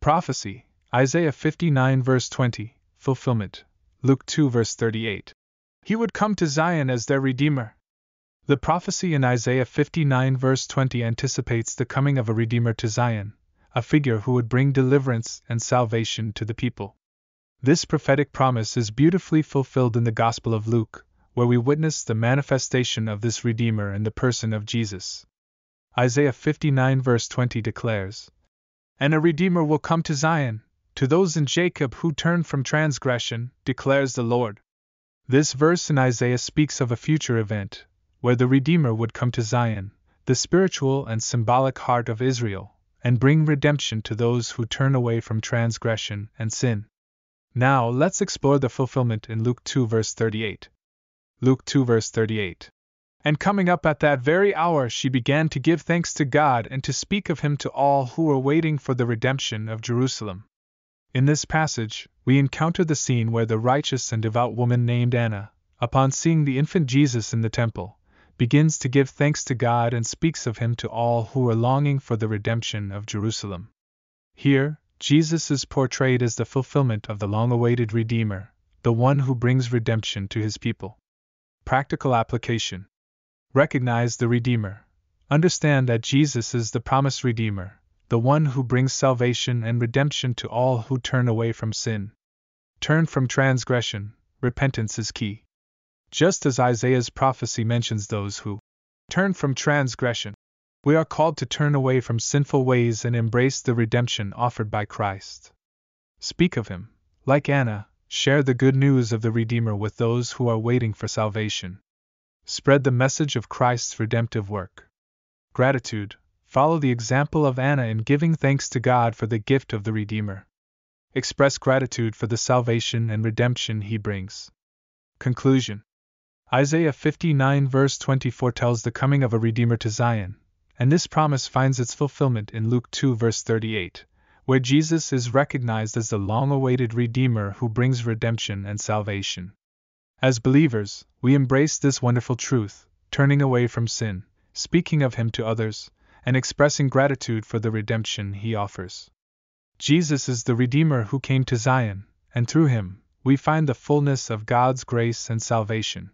Prophecy, Isaiah 59 verse 20, fulfillment, Luke 2 verse 38. He would come to Zion as their Redeemer. The prophecy in Isaiah 59 verse 20 anticipates the coming of a Redeemer to Zion, a figure who would bring deliverance and salvation to the people. This prophetic promise is beautifully fulfilled in the Gospel of Luke, where we witness the manifestation of this Redeemer in the person of Jesus. Isaiah 59 verse 20 declares, "And a Redeemer will come to Zion, to those in Jacob who turn from transgression, declares the Lord." This verse in Isaiah speaks of a future event, where the Redeemer would come to Zion, the spiritual and symbolic heart of Israel, and bring redemption to those who turn away from transgression and sin. Now let's explore the fulfillment in Luke 2 verse 38. Luke 2 verse 38. "And coming up at that very hour she began to give thanks to God and to speak of him to all who were waiting for the redemption of Jerusalem." In this passage, we encounter the scene where the righteous and devout woman named Anna, upon seeing the infant Jesus in the temple, begins to give thanks to God and speaks of him to all who are longing for the redemption of Jerusalem. Here, Jesus is portrayed as the fulfillment of the long-awaited Redeemer, the one who brings redemption to his people. Practical application. Recognize the Redeemer. Understand that Jesus is the promised Redeemer, the one who brings salvation and redemption to all who turn away from sin. Turn from transgression. Repentance is key. Just as Isaiah's prophecy mentions those who turn from transgression, we are called to turn away from sinful ways and embrace the redemption offered by Christ. Speak of him. Like Anna, share the good news of the Redeemer with those who are waiting for salvation. Spread the message of Christ's redemptive work. Gratitude. Follow the example of Anna in giving thanks to God for the gift of the Redeemer. Express gratitude for the salvation and redemption he brings. Conclusion. Isaiah 59 verse 20 foretells the coming of a Redeemer to Zion, and this promise finds its fulfillment in Luke 2 verse 38, where Jesus is recognized as the long-awaited Redeemer who brings redemption and salvation. As believers, we embrace this wonderful truth, turning away from sin, speaking of him to others, and expressing gratitude for the redemption he offers. Jesus is the Redeemer who came to Zion, and through him, we find the fullness of God's grace and salvation.